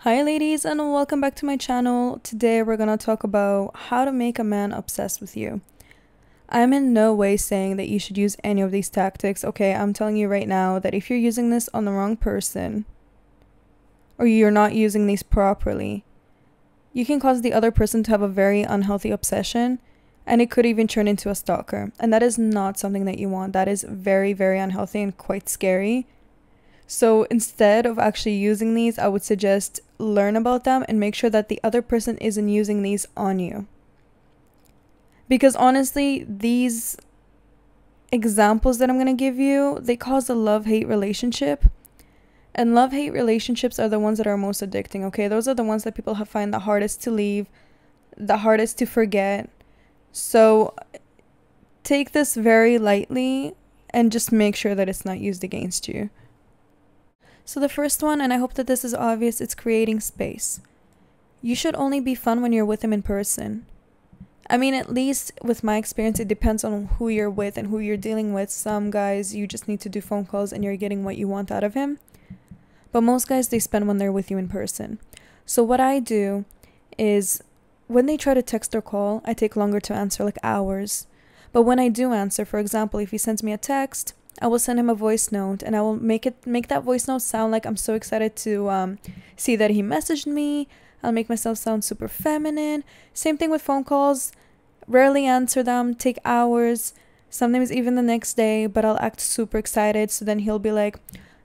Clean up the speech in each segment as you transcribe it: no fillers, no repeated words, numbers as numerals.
Hi ladies and welcome back to my channel. Today we're gonna talk about how to make a man obsessed with you. I'm in no way saying that you should use any of these tactics, okay? I'm telling you right now that if you're using this on the wrong person or you're not using these properly, you can cause the other person to have a very unhealthy obsession and it could even turn into a stalker. And that is not something that you want. That is very, very unhealthy and quite scary. So instead of actually using these, I would suggest learn about them and make sure that the other person isn't using these on you. Because honestly, these examples that I'm going to give you, they cause a love-hate relationship. And love-hate relationships are the ones that are most addicting, okay? Those are the ones that people find the hardest to leave, the hardest to forget. So take this very lightly and just make sure that it's not used against you. So the first one, and I hope that this is obvious, it's creating space. You should only be fun when you're with him in person. I mean, at least with my experience, it depends on who you're with and who you're dealing with. Some guys, you just need to do phone calls and you're getting what you want out of him. But most guys, they spend when they're with you in person. So what I do is when they try to text or call, I take longer to answer, like hours. But when I do answer, for example, if he sends me a text, I will send him a voice note and I will make that voice note sound like I'm so excited to see that he messaged me. I'll make myself sound super feminine. Same thing with phone calls. Rarely answer them, take hours, sometimes even the next day, but I'll act super excited. So then he'll be like,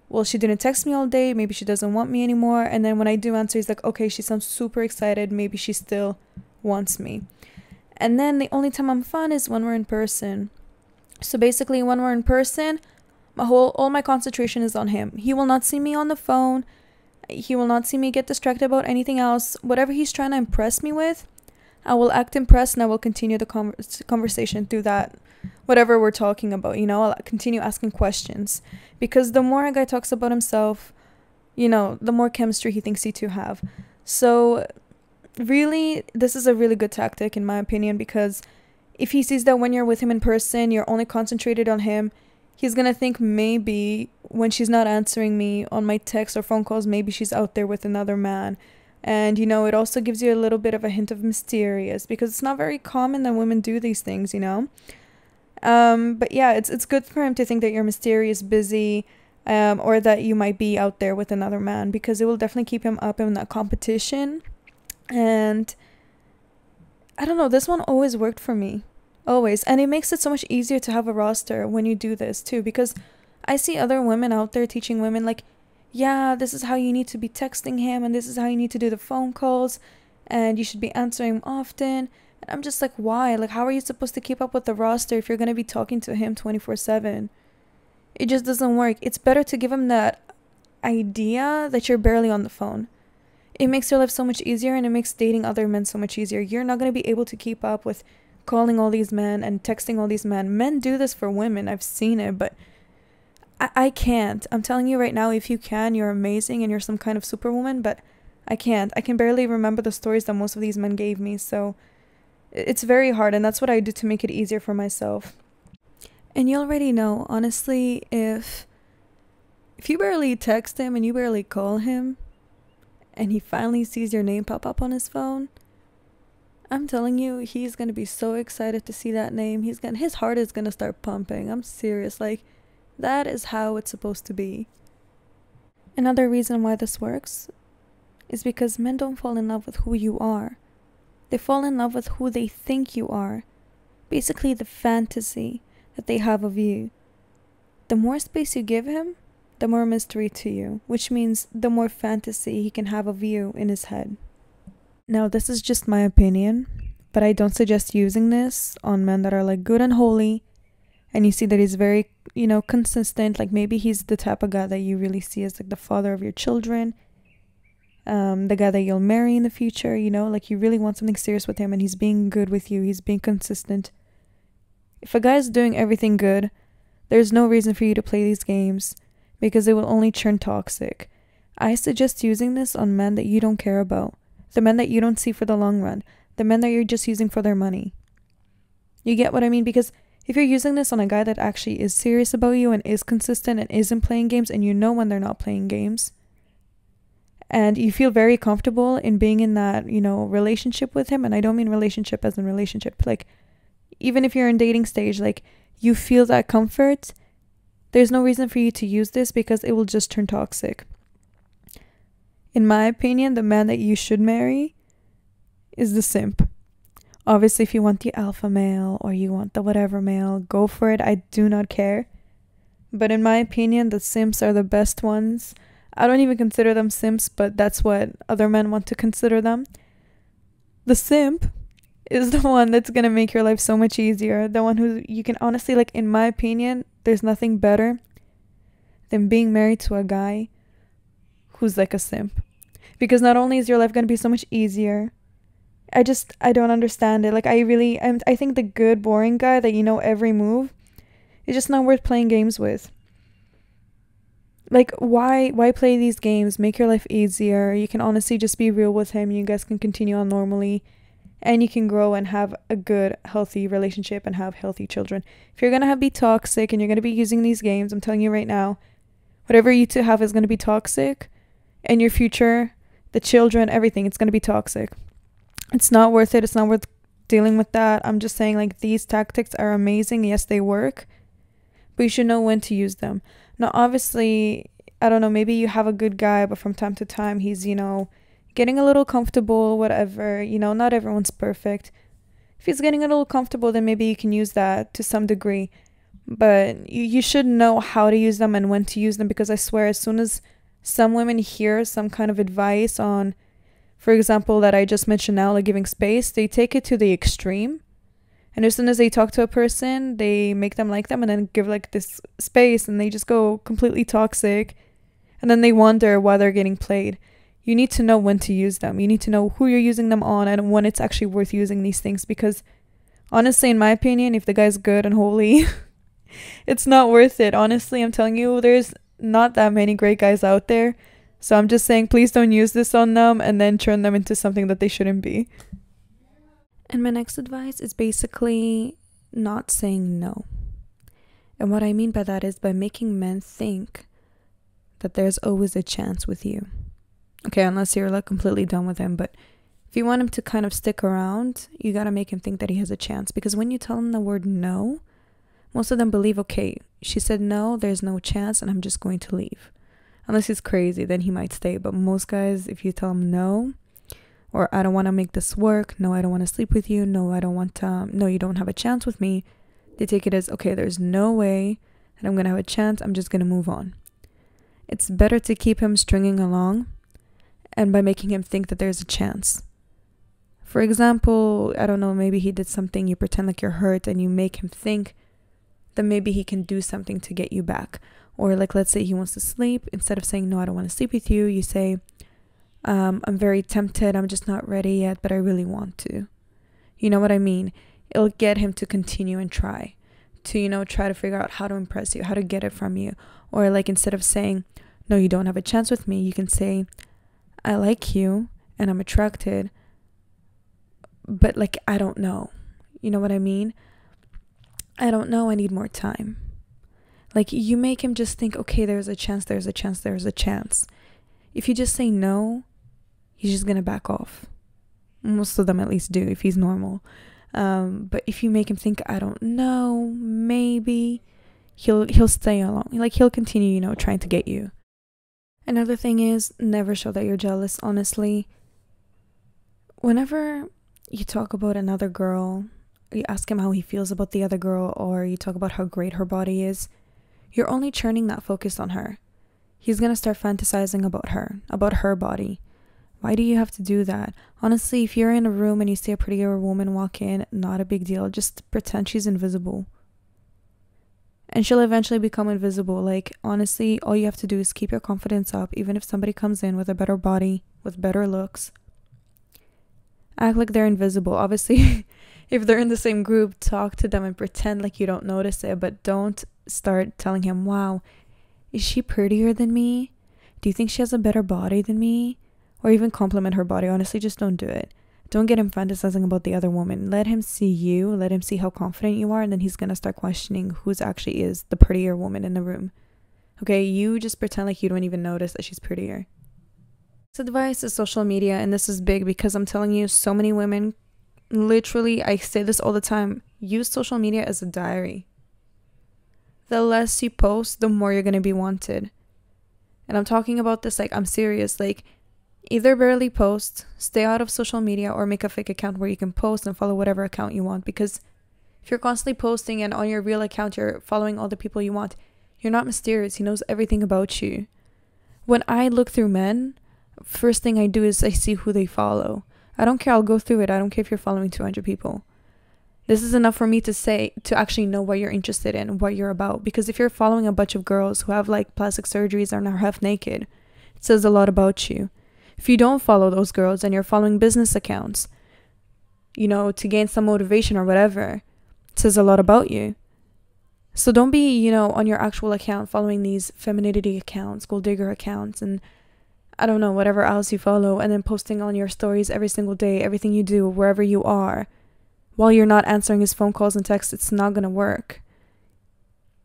well, she didn't text me all day. Maybe she doesn't want me anymore. And then when I do answer, he's like, okay, she sounds super excited. Maybe she still wants me. And then the only time I'm fun is when we're in person. So basically, when we're in person, all my concentration is on him. He will not see me on the phone. He will not see me get distracted about anything else. Whatever he's trying to impress me with, I will act impressed and I will continue the conversation through that, whatever we're talking about, I'll continue asking questions. Because the more a guy talks about himself, the more chemistry he thinks you two have. So really, this is a really good tactic in my opinion, because if he sees that when you're with him in person, you're only concentrated on him, he's gonna think maybe when she's not answering me on my texts or phone calls, maybe she's out there with another man. And, it also gives you a little bit of a hint of mysterious, because it's not very common that women do these things, But yeah, it's good for him to think that you're mysterious, busy, or that you might be out there with another man, because it will definitely keep him up in that competition. And I don't know, this one always worked for me. Always. And it makes it so much easier to have a roster when you do this too, because I see other women out there teaching women like, yeah, this is how you need to be texting him and this is how you need to do the phone calls and you should be answering him often. And I'm just like, why? Like, how are you supposed to keep up with the roster if you're going to be talking to him 24/7? It just doesn't work. It's better to give him that idea that you're barely on the phone. It makes your life so much easier and it makes dating other men so much easier. You're not going to be able to keep up with calling all these men and texting all these men. Men do this for women. I've seen it, but I can't. I'm telling you right now, if you can, you're amazing and you're some kind of superwoman, but I can't. I can barely remember the stories that most of these men gave me, so it's very hard, and that's what I do to make it easier for myself. And you already know, honestly, if you barely text him and you barely call him, and he finally sees your name pop up on his phone, I'm telling you, he's gonna be so excited to see that name. His heart is gonna start pumping. I'm serious. Like, that is how it's supposed to be. Another reason why this works is because men don't fall in love with who you are. They fall in love with who they think you are. Basically, the fantasy that they have of you. The more space you give him, the more mystery to you, which means the more fantasy he can have of you in his head. Now, this is just my opinion, but I don't suggest using this on men that are like good and holy, and you see that he's very, consistent. Like, maybe he's the type of guy that you really see as like the father of your children, the guy that you'll marry in the future, like you really want something serious with him and he's being good with you, he's being consistent. If a guy's doing everything good, there's no reason for you to play these games, because it will only turn toxic. I suggest using this on men that you don't care about. The men that you don't see for the long run. The men that you're just using for their money. You get what I mean? Because if you're using this on a guy that actually is serious about you and is consistent and isn't playing games, and you know when they're not playing games, and you feel very comfortable in being in that, relationship with him. And I don't mean relationship as in relationship, like even if you're in dating stage, like you feel that comfort, there's no reason for you to use this because it will just turn toxic. In my opinion, the man that you should marry is the simp. Obviously, if you want the alpha male or you want the whatever male, go for it. I do not care. But in my opinion, the simps are the best ones. I don't even consider them simps, but that's what other men want to consider them. The simp is the one that's going to make your life so much easier. The one who you can honestly, like, in my opinion, there's nothing better than being married to a guy who's like a simp. Because not only is your life going to be so much easier, I don't understand it. Like, I think the good, boring guy that you know every move is just not worth playing games with. Like, why play these games? Make your life easier. You can honestly just be real with him. You guys can continue on normally. And you can grow and have a good, healthy relationship and have healthy children. If you're going to be toxic and you're going to be using these games, I'm telling you right now, whatever you two have is going to be toxic. And your future, the children, everything, it's going to be toxic. It's not worth it. It's not worth dealing with that. I'm just saying, like, these tactics are amazing. Yes, they work. But you should know when to use them. Now, obviously, I don't know, maybe you have a good guy, but from time to time, he's, getting a little comfortable, whatever. Not everyone's perfect. If he's getting a little comfortable, then maybe you can use that to some degree. But you should know how to use them and when to use them, because I swear, as soon as some women hear some kind of advice on, for example, that I just mentioned now, like giving space, they take it to the extreme. And as soon as they talk to a person, they make them like them and then give like this space, and they just go completely toxic. And then they wonder why they're getting played. You need to know when to use them. You need to know who you're using them on and when it's actually worth using these things. Because honestly, in my opinion, if the guy's good and holy, it's not worth it. Honestly, I'm telling you, there's not that many great guys out there. So I'm just saying, please don't use this on them and then turn them into something that they shouldn't be. And my next advice is basically not saying no. And what I mean by that is by making men think that there's always a chance with you. Okay, unless you're like completely done with him. But if you want him to kind of stick around, you gotta make him think that he has a chance. Because when you tell him the word no, most of them believe, okay, she said no, there's no chance, and I'm just going to leave. Unless he's crazy, then he might stay. But most guys, if you tell them no, or I don't want to make this work, no, I don't want to sleep with you, no, I don't want to, no, you don't have a chance with me, they take it as, okay, there's no way that I'm going to have a chance, I'm just going to move on. It's better to keep him stringing along and by making him think that there's a chance. For example, I don't know, maybe he did something, you pretend like you're hurt and you make him think that maybe he can do something to get you back. Or like, let's say he wants to sleep. Instead of saying, no, I don't want to sleep with you, you say, I'm very tempted, I'm just not ready yet, but I really want to. You know what I mean? It'll get him to continue and try to, try to figure out how to impress you, how to get it from you. Or like, instead of saying, no, you don't have a chance with me, you can say, I like you and I'm attracted, but like, I don't know. You know what I mean? I don't know, I need more time. Like, you make him just think, okay, there's a chance, there's a chance, there's a chance. If you just say no, he's just gonna back off. Most of them at least do, if he's normal. But if you make him think, I don't know, maybe, he'll stay along. Like, he'll continue, trying to get you. Another thing is, never show that you're jealous, honestly. Whenever you talk about another girl, you ask him how he feels about the other girl, or you talk about how great her body is, you're only churning that focus on her. He's gonna start fantasizing about her body. Why do you have to do that? Honestly, if you're in a room and you see a prettier woman walk in, not a big deal. Just pretend she's invisible. And she'll eventually become invisible. Like, honestly, all you have to do is keep your confidence up. Even if somebody comes in with a better body, with better looks, act like they're invisible. Obviously, if they're in the same group, talk to them and pretend like you don't notice it. But don't start telling him, wow, is she prettier than me? Do you think she has a better body than me? Or even compliment her body. Honestly, just don't do it. Don't get him fantasizing about the other woman. Let him see you. Let him see how confident you are. And then he's going to start questioning who's actually is the prettier woman in the room. Okay, you just pretend like you don't even notice that she's prettier. This advice is social media, and this is big because I'm telling you, so many women, literally, I say this all the time, use social media as a diary. The less you post, the more you're going to be wanted. And I'm talking about this like I'm serious. Like, either barely post, stay out of social media, or make a fake account where you can post and follow whatever account you want. Because if you're constantly posting and on your real account you're following all the people you want, you're not mysterious. He knows everything about you. When I look through men, first thing I do is I see who they follow. I don't care, I'll go through it. I don't care if you're following 200 people. This is enough for me to actually know what you're interested in, what you're about. Because if you're following a bunch of girls who have like plastic surgeries and are half naked, it says a lot about you. If you don't follow those girls and you're following business accounts, to gain some motivation or whatever, it says a lot about you. So don't be, on your actual account following these femininity accounts, gold digger accounts, and I don't know, whatever else you follow, and then posting on your stories every single day, everything you do, wherever you are. While you're not answering his phone calls and texts, it's not going to work.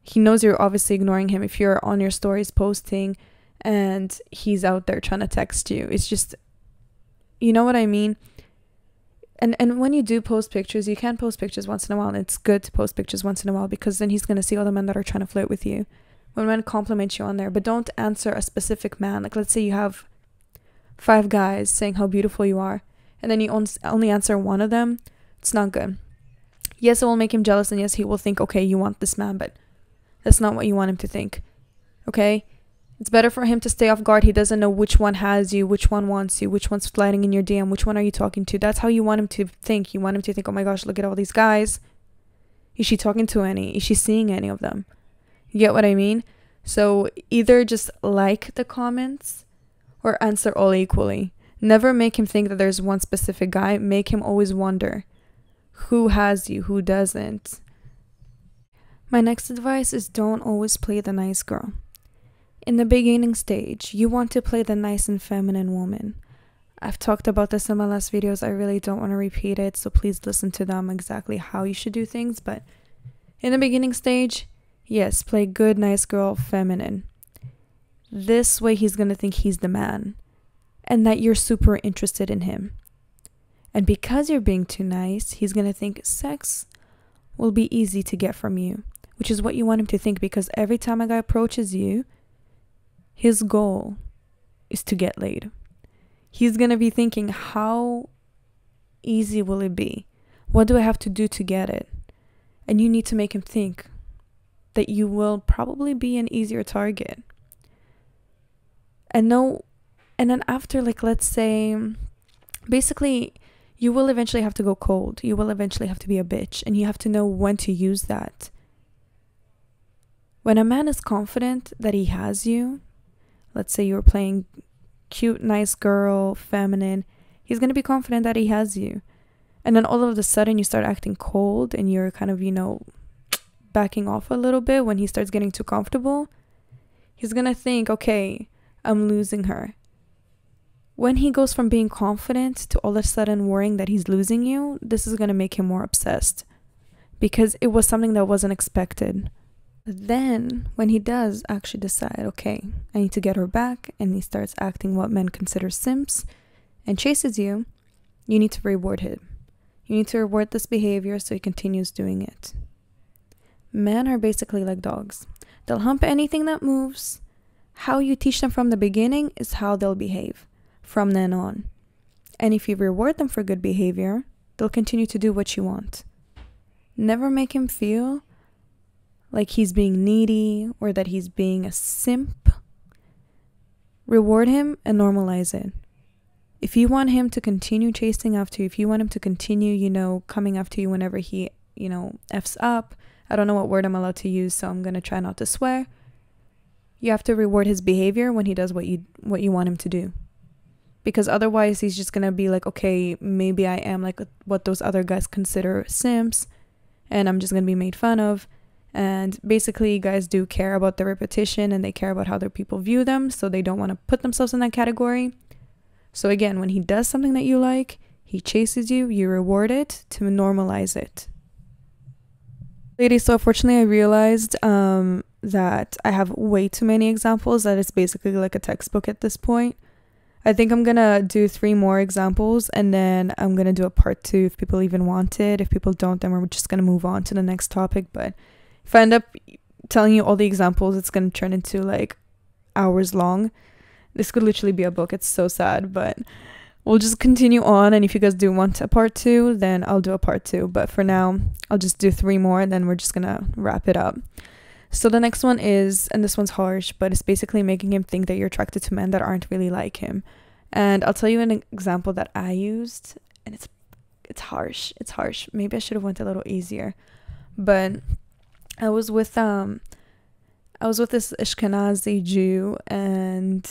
He knows you're obviously ignoring him if you're on your stories posting and he's out there trying to text you. It's just, you know what I mean? And when you do post pictures, you can post pictures once in a while. And it's good to post pictures once in a while because then he's going to see all the men that are trying to flirt with you. When men compliment you on there, but don't answer a specific man. Like, let's say you have 5 guys saying how beautiful you are, and then you only answer one of them. It's not good. Yes, it will make him jealous, and yes, he will think, okay, you want this man, but that's not what you want him to think. Okay? It's better for him to stay off guard. He doesn't know which one has you, which one wants you, which one's sliding in your DM, which one are you talking to. That's how you want him to think. You want him to think, oh my gosh, look at all these guys. Is she talking to any? Is she seeing any of them? You get what I mean? So either just like the comments or answer all equally. Never make him think that there's one specific guy. Make him always wonder who has you, who doesn't. My next advice is don't always play the nice girl. In the beginning stage, you want to play the nice and feminine woman. I've talked about this in my last videos. I really don't want to repeat it, so please listen to them exactly how you should do things. But in the beginning stage, yes, play good, nice girl, feminine. This way he's going to think he's the man and that you're super interested in him. And because you're being too nice, he's going to think sex will be easy to get from you, which is what you want him to think, because every time a guy approaches you, his goal is to get laid. He's going to be thinking, how easy will it be? What do I have to do to get it? And you need to make him think that you will probably be an easier target. And then after, like, let's say, basically, you will eventually have to go cold. You will eventually have to be a bitch, and you have to know when to use that. When a man is confident that he has you, let's say you're playing cute, nice girl, feminine, he's going to be confident that he has you. And then all of a sudden you start acting cold and you're kind of, backing off a little bit when he starts getting too comfortable. He's going to think, okay, I'm losing her. When he goes from being confident to all of a sudden worrying that he's losing you, this is going to make him more obsessed because it was something that wasn't expected. Then when he does actually decide, okay, I need to get her back, and he starts acting what men consider simps and chases you, you need to reward him. You need to reward this behavior so he continues doing it. Men are basically like dogs. They'll hump anything that moves. How you teach them from the beginning is how they'll behave from then on. And if you reward them for good behavior, they'll continue to do what you want. Never make him feel like he's being needy or that he's being a simp. Reward him and normalize it. If you want him to continue chasing after you, if you want him to continue, coming after you whenever he, F's up, I don't know what word I'm allowed to use, so I'm going to try not to swear. You have to reward his behavior when he does what you want him to do. Because otherwise he's just going to be like, okay, maybe I am like what those other guys consider simps, and I'm just going to be made fun of. And basically guys do care about their reputation, and they care about how other people view them, so they don't want to put themselves in that category. So again, when he does something that you like, he chases you, you reward it to normalize it. Ladies, so unfortunately I realized that I have way too many examples, that it's basically like a textbook at this point. I think I'm gonna do 3 more examples, and then I'm gonna do a part 2 if people even want it. If people don't, then we're just gonna move on to the next topic. But if I end up telling you all the examples, it's gonna turn into like hours long. This could literally be a book. It's so sad, but we'll just continue on. And if you guys do want a part 2, then I'll do a part 2. But for now, I'll just do 3 more, and then we're just gonna wrap it up. So the next one is, and this one's harsh, but it's basically making him think that you're attracted to men that aren't really like him. And I'll tell you an example that I used, and it's harsh. It's harsh. Maybe I should have went a little easier. But I was with this Ashkenazi Jew, and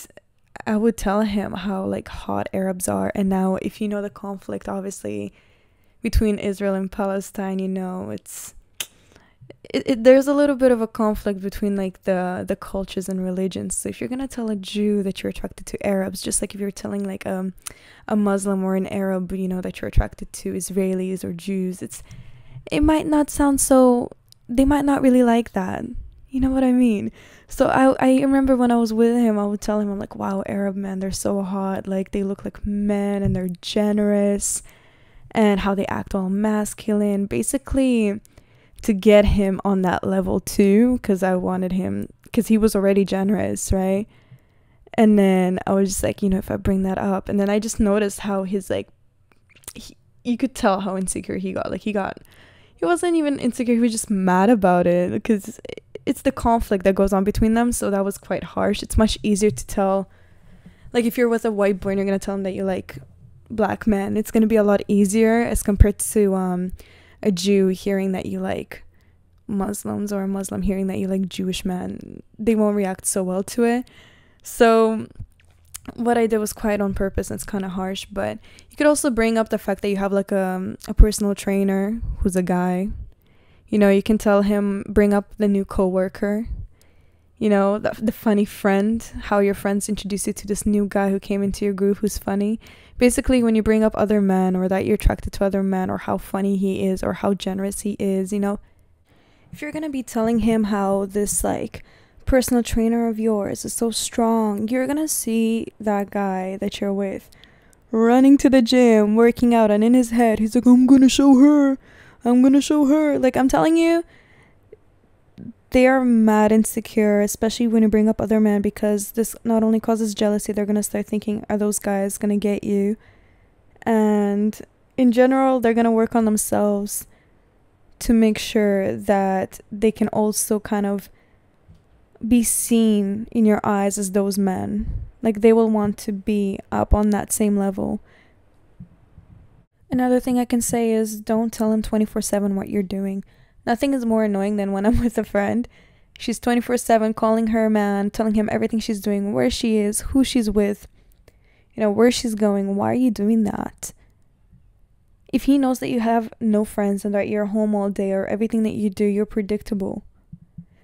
I would tell him how like hot Arabs are. And now if you know the conflict obviously between Israel and Palestine, you know, there's a little bit of a conflict between like the cultures and religions. So if you're gonna tell a Jew that you're attracted to Arabs, just like if you're telling like a Muslim or an Arab, you know, that you're attracted to Israelis or Jews, it might not sound so, they might not really like that. You know what I mean? So I remember when I was with him, I would tell him, I'm like, wow, Arab men, they're so hot. Like, they look like men and they're generous, and how they act all masculine. Basically, to get him on that level too, because I wanted him, because he was already generous, right? And then I was just like, you know, if I bring that up, and then I just noticed how his like, you could tell how insecure he got. Like, he wasn't even insecure, he was just mad about it, because it's the conflict that goes on between them. So that was quite harsh. It's much easier to tell, like, if you're with a white boy and you're gonna tell him that you like black men, it's gonna be a lot easier as compared to a Jew hearing that you like Muslims, or a Muslim hearing that you like Jewish men. They won't react so well to it. So what I did was quite on purpose, and it's kind of harsh. But you could also bring up the fact that you have like a personal trainer who's a guy. You know, you can tell him, bring up the new coworker, you know, the funny friend, how your friends introduce you to this new guy who came into your group who's funny. Basically, when you bring up other men, or that you're attracted to other men, or how funny he is, or how generous he is, you know, if you're gonna be telling him how this like personal trainer of yours is so strong, you're gonna see that guy that you're with running to the gym, working out, and in his head he's like, I'm gonna show her. Like, I'm telling you, they are mad insecure, especially when you bring up other men, because this not only causes jealousy, they're gonna start thinking, are those guys gonna get you? And in general, they're gonna work on themselves to make sure that they can also kind of be seen in your eyes as those men. Like, they will want to be up on that same level. Another thing I can say is, don't tell him 24/7 what you're doing. Nothing is more annoying than when I'm with a friend. She's 24/7 calling her man, telling him everything she's doing, where she is, who she's with, you know, where she's going. Why are you doing that? If he knows that you have no friends and that you're home all day, or everything that you do, you're predictable.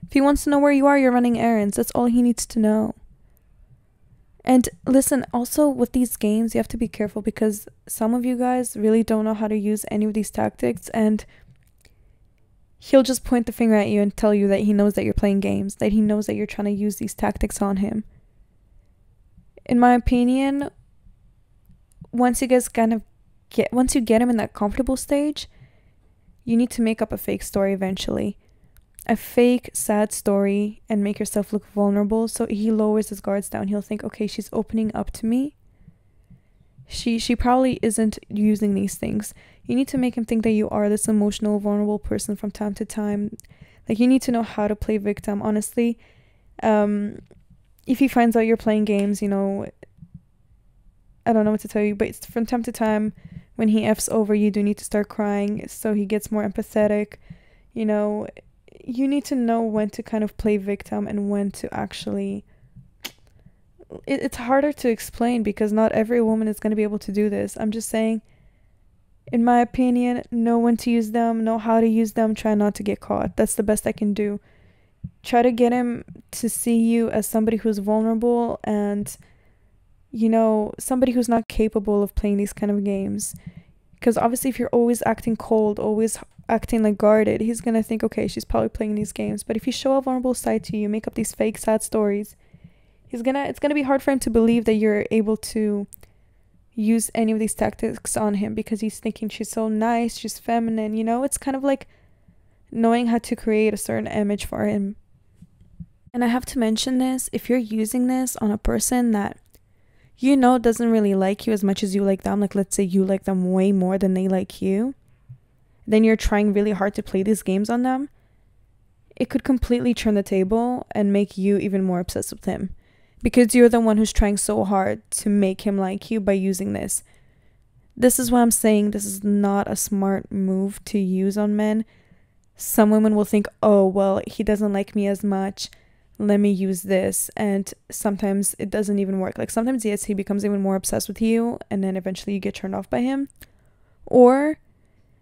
If he wants to know where you are, you're running errands. That's all he needs to know. And listen, also with these games, you have to be careful, because some of you guys really don't know how to use any of these tactics, and he'll just point the finger at you and tell you that he knows that you're playing games, that he knows that you're trying to use these tactics on him. In my opinion, once you get him in that comfortable stage, you need to make up a fake story eventually. A fake sad story, and make yourself look vulnerable, so he lowers his guards down. He'll think, okay, she's opening up to me. She probably isn't using these things. You need to make him think that you are this emotional, vulnerable person from time to time. Like, you need to know how to play victim, honestly. If he finds out you're playing games, you know, I don't know what to tell you, but it's from time to time, when he F's over, you do need to start crying so he gets more empathetic. You know, you need to know when to kind of play victim and when to actually... It's harder to explain, because not every woman is going to be able to do this. I'm just saying, in my opinion, know when to use them, know how to use them, try not to get caught. That's the best I can do. Try to get him to see you as somebody who's vulnerable, and, you know, somebody who's not capable of playing these kind of games. Because obviously, if you're always acting cold, always acting like guarded, he's gonna think, okay, she's probably playing these games. But if you show a vulnerable side to you, make up these fake sad stories, it's gonna be hard for him to believe that you're able to use any of these tactics on him, because he's thinking she's so nice, she's feminine, you know? It's kind of like knowing how to create a certain image for him. And I have to mention this, if you're using this on a person that you know doesn't really like you as much as you like them, like let's say you like them way more than they like you, then you're trying really hard to play these games on them, it could completely turn the table and make you even more obsessed with him, because you're the one who's trying so hard to make him like you by using this. This is why I'm saying this is not a smart move to use on men. Some women will think, oh, well, he doesn't like me as much, let me use this. And sometimes it doesn't even work. Like sometimes, yes, he becomes even more obsessed with you, and then eventually you get turned off by him. Or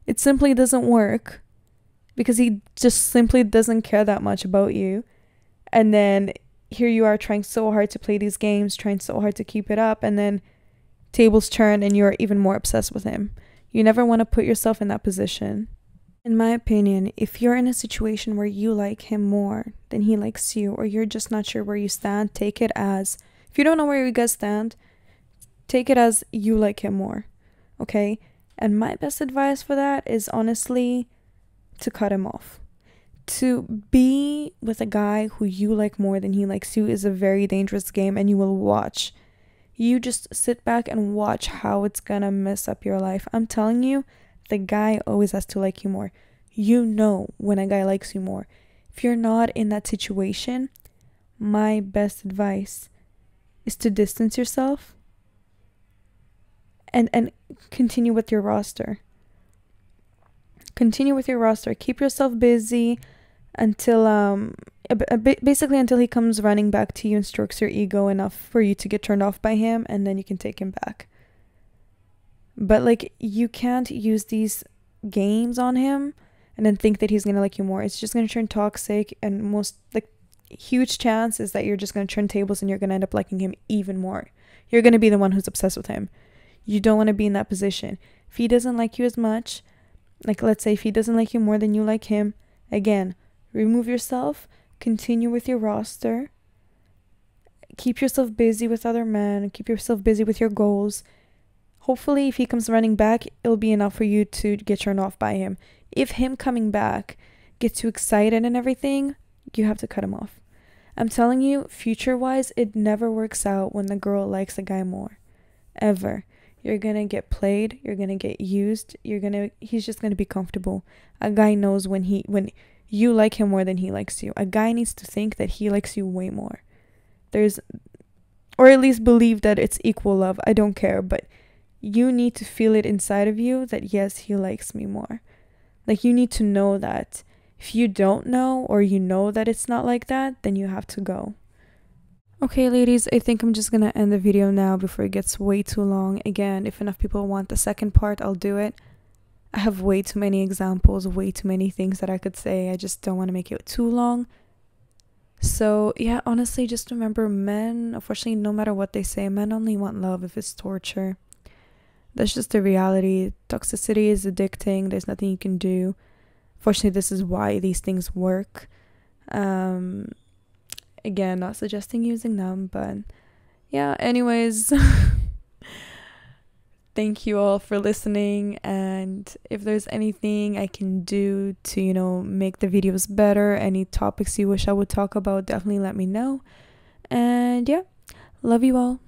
it simply doesn't work because he just simply doesn't care that much about you. And then here you are trying so hard to play these games, trying so hard to keep it up, and then tables turn and you're even more obsessed with him. You never want to put yourself in that position. In my opinion, if you're in a situation where you like him more than he likes you, or you're just not sure where you stand, take it as, if you don't know where you guys stand, take it as you like him more, okay? And my best advice for that is honestly to cut him off. To be with a guy who you like more than he likes you is a very dangerous game, and you will watch. You just sit back and watch how it's gonna mess up your life. I'm telling you, the guy always has to like you more. You know when a guy likes you more. If you're not in that situation, my best advice is to distance yourself and continue with your roster. Continue with your roster. Keep yourself busy until basically until he comes running back to you and strokes your ego enough for you to get turned off by him, and then you can take him back. But like, you can't use these games on him and then think that he's gonna like you more. It's just gonna turn toxic, and most like huge chance is that you're just gonna turn tables and you're gonna end up liking him even more. You're gonna be the one who's obsessed with him. You don't want to be in that position. If he doesn't like you as much, like let's say if he doesn't like you more than you like him, again, remove yourself, continue with your roster, keep yourself busy with other men, keep yourself busy with your goals. Hopefully, if he comes running back, it'll be enough for you to get turned off by him. If him coming back gets you excited and everything, you have to cut him off. I'm telling you, future-wise, it never works out when the girl likes a guy more. Ever. You're gonna get played, you're gonna get used, he's just gonna be comfortable. A guy knows when you like him more than he likes you. A guy needs to think that he likes you way more. Or at least believe that it's equal love. I don't care, but you need to feel it inside of you that yes, he likes me more. Like, you need to know that. If you don't know, or you know that it's not like that, then you have to go. Okay, ladies, I think I'm just gonna end the video now before it gets way too long. Again, if enough people want the second part, I'll do it. I have way too many examples, way too many things that I could say. I just don't want to make it too long. So yeah, honestly, just remember, men, unfortunately, no matter what they say, men only want love if it's torture. That's just the reality. Toxicity is addicting. There's nothing you can do. Fortunately, this is why these things work. Again, not suggesting using them, but yeah, anyways. Thank you all for listening, and if there's anything I can do to, make the videos better, any topics you wish I would talk about, definitely let me know. And yeah, love you all.